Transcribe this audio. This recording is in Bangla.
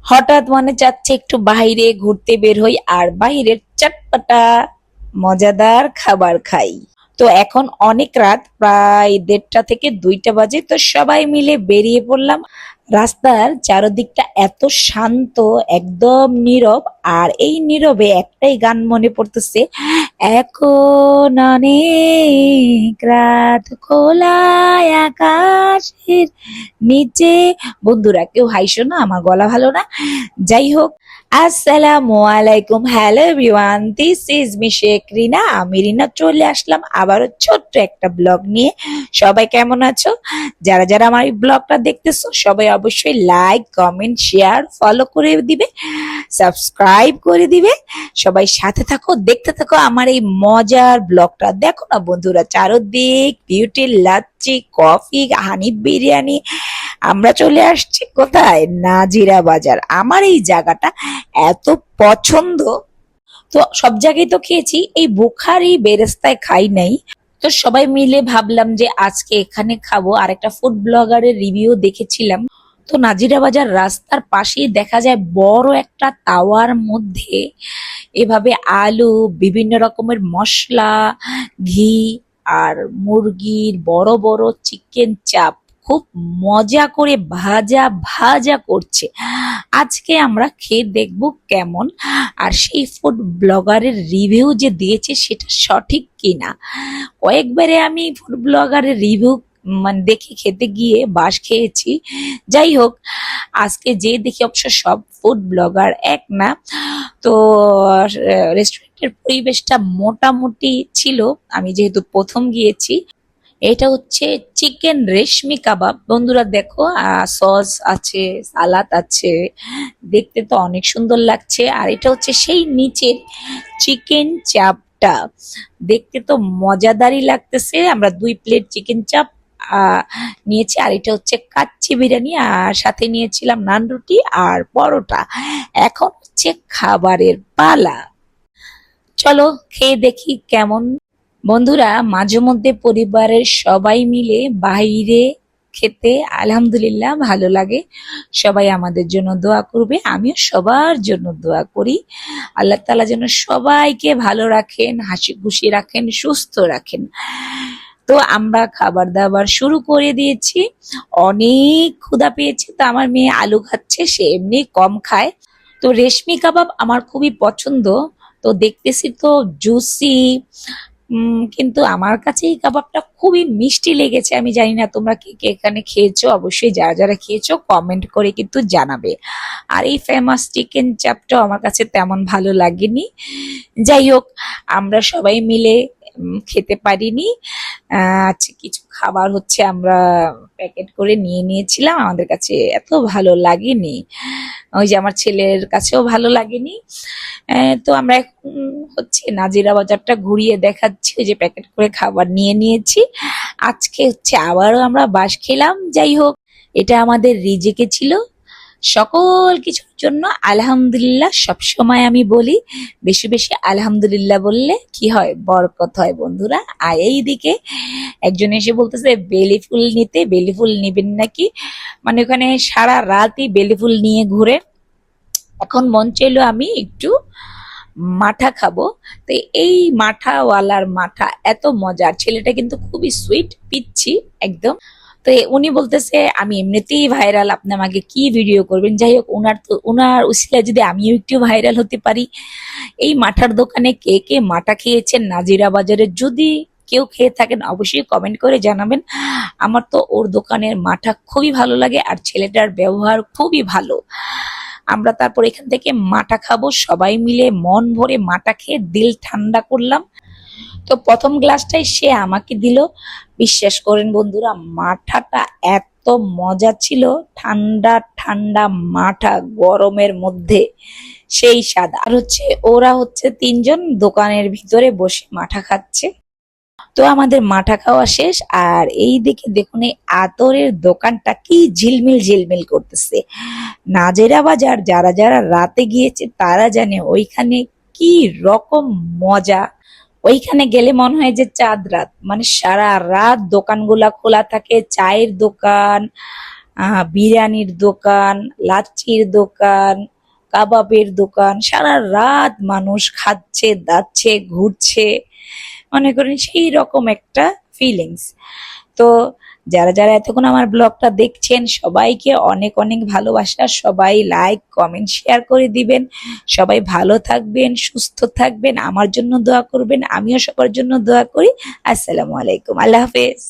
হঠাৎ মনে চাচ্ছে একটু বাইরে ঘুরতে বের হই আর বাইরের চটপটা মজাদার খাবার খাই। তো এখন অনেক রাত, প্রায় 1:30 থেকে 2টা বাজে। তো সবাই মিলে বেরিয়ে পড়লাম। রাস্তার চারদিকটা এত শান্ত, একদম নীরব। আর এই নীরবে একটাই গান মনে পড়তেছে, এখন অনেক রাত, খোলা আকাশের নিচে। বন্ধুরা কেউ হাইসো না, আমার গলা ভালো না। যাই হোক, আসসালামু আলাইকুম, hello everyone, this is me Sheikh Rina. আমি রিনা চলে আসলাম আবারও ছোট্ট একটা ব্লগ নিয়ে। সবাই কেমন আছো? যারা যারা আমার এই ব্লগটা দেখতেছো সবাই অবশ্যই লাইক, কমেন্ট, শেয়ার, ফলো করে দিবে, সাবস্ক্রাইব করে দিবে। সবাই সাথে থাকো, দেখতে থাকো আমার এই মজার ব্লগটা। দেখো না বন্ধুরা, চারদিক বিউটি, লাচ্ছি, কফি, হানিফ বিরিয়ানি। আমরা চলে আসছি কোথায়? নাজিরা বাজার। আমার এই জায়গাটা এত পছন্দ। তো সব জায়গায় তো খেয়েছি, এই বুখারি বেরেস্তায় খাই নাই। তো সবাই মিলে ভাবলাম যে আজকে এখানে খাবো। আর একটা ফুড ব্লগারের রিভিউ দেখেছিলাম। তো নাজিরা বাজার রাস্তার পাশেই দেখা যায় বড় একটা তাওয়ার মধ্যে এভাবে আলু, বিভিন্ন রকমের মশলা, ঘি আর মুরগির বড় বড় চিকেন চাপ খুব মজা করে ভাজা ভাজা করছে। আজকে আমরা খেয়ে দেখবো কেমন। আর সেই ফুড ব্লগারের রিভিউ যে দিয়েছে সেটা সঠিক কিনা। কয়েকবারে আমি ফুড ব্লগারের রিভিউ মানে দেখে খেতে গিয়ে বাস খেয়েছি। যাই হোক, আজকে যে দেখি অবশ্য সব ফুড ব্লগার এক না। তো রেস্টুরেন্টের পরিবেশটা মোটামুটি ছিল। আমি যেহেতু প্রথম গিয়েছি। এটা হচ্ছে চিকেন রেশমি কাবাব। বন্ধুরা দেখো, সস আছে, সালাদ আছে, দেখতে তো অনেক সুন্দর লাগছে। আর এটা হচ্ছে সেই নিচের চিকেন চাপটা, দেখতে তো মজাদারই লাগতেছে। আমরা 2 প্লেট চিকেন চাপ নিয়েছি। আর এটা হচ্ছে কাচ্চি বিরিয়ানি, আর সাথে নিয়েছিলাম নান রুটি আর পরোটা। এখন হচ্ছে খাবারের পালা। চলো খেয়ে দেখি কেমন। বন্ধুরা, মাঝে মধ্যে পরিবারের সবাই মিলে বাইরে খেতে আলহামদুলিল্লাহ ভালো লাগে। সবাই আমাদের জন্য দোয়া করবে, আমিও সবার জন্য দোয়া করি। আল্লাহ তাআলা যেন সবাইকে ভালো রাখেন, হাসি খুশি রাখেন, সুস্থ রাখেন। তো আমরা খাবার দাবার শুরু করে দিয়েছি। অনেক ক্ষুধা পেয়েছে। তো আমার মেয়ে আলু খাচ্ছে, সে এমনি কম খায়। তো রেশমি কাবাব আমার খুবই পছন্দ। তো দেখতেছি তো জুসি, কিন্তু আমার কাছে এই কাবাবটা খুবই মিষ্টি লেগেছে। আমি জানি না তোমরা কে কে এখানে খেয়েছো, অবশ্যই যারা যারা খেয়েছো কমেন্ট করে কিন্তু জানাবে। আর এই ফেমাস চিকেন চাপটাও আমার কাছে তেমন ভালো লাগেনি। যাই হোক, আমরা সবাই মিলে খেতে পারিনি। আচ্ছা, কিছু খাবার হচ্ছে আমরা প্যাকেট করে নিয়ে নিয়েছিলাম, আমাদের কাছে এত ভালো লাগেনি। ওই যে আমার ছেলের কাছেও ভালো লাগেনি। তো আমরা এখন হচ্ছে নাজিরা বাজারটা ঘুরিয়ে দেখাচ্ছি। ওই যে প্যাকেট করে খাবার নিয়ে নিয়েছি। আজকে হচ্ছে আবারও আমরা বাস খেলাম। যাই হোক, এটা আমাদের রিজিকে ছিল। সকল কিছুর জন্য আলহামদুলিল্লাহ সবসময় আমি বলি। বেশি বেশি আলহামদুলিল্লাহ বললে কি হয়? বরকত হয় বন্ধুরা। আর এইদিকে একজন এসে বলতেছে বেলি ফুল নিতে। বেলি ফুল নিবেন নাকি? মানে ওখানে সারা রাতই বেলি ফুল নিয়ে ঘুরে। এখন মন চাইলো আমি একটু মাঠা খাবো। তো এই মাঠাওয়ালার মাঠা এত মজার। ছেলেটা কিন্তু খুবই সুইট, পিচ্ছি একদম। তো উনি বলতেছে আমি এমনিতেই ভাইরাল, আপনি আমাকে কি ভিডিও করবেন। যাই হোক, উনার উসিলায় যদি আমিও একটু ভাইরাল হতে পারি। এই মাঠার দোকানে কে কে মাঠা খেয়েছেন নাজিরা বাজারে, যদি কেউ খেয়ে থাকেন অবশ্যই কমেন্ট করে জানাবেন। আমার তো ওর দোকানের মাঠা খুবই ভালো লাগে, আর ছেলেটার ব্যবহার খুবই ভালো। আমরা তারপর এখান থেকে মাঠা খাবো, সবাই মিলে মন ভরে মাঠা খেয়ে দিল ঠান্ডা করলাম। তো প্রথম গ্লাসটাই সে আমাকে দিল। বিশ্বাস করেন বন্ধুরা, মাঠাটা এত মজা ছিল। ঠান্ডা ঠান্ডা মাঠা গরমের মধ্যে সেই স্বাদ। আর হচ্ছে ওরা হচ্ছে 3জন দোকানের ভিতরে বসে মাঠা খাচ্ছে। তো আমাদের মাঠা খাওয়া শেষ। আর এই দিকে দেখুন, এই আতরের দোকানটা কি ঝিলমিল ঝিলমিল করতেছে। নাজিরা বাজার যারা যারা রাতে গিয়েছে তারা জানে ওইখানে কি রকম মজা। ওইখানে গেলে মনে হয় যে চাঁদ রাত, মানে সারা রাত দোকানগুলা খোলা থাকে। চায়ের দোকান, বিরিয়ানির দোকান, লাচ্ছির দোকান, কাবাবের দোকান, সারা রাত মানুষ খাচ্ছে দাচ্ছে ঘুরছে, মনে করেন সেই রকম একটা ফিলিংস। তো যারা যারা এতক্ষণ আমার ব্লগটা দেখছেন সবাইকে অনেক অনেক ভালোবাসা, সবাই লাইক কমেন্ট শেয়ার করে দিবেন, সবাই ভালো থাকবেন সুস্থ থাকবেন, আমার জন্য দোয়া করবেন, আমিও সবার জন্য দোয়া করি। আসসালামু আলাইকুম, আল্লাহ হাফেজ।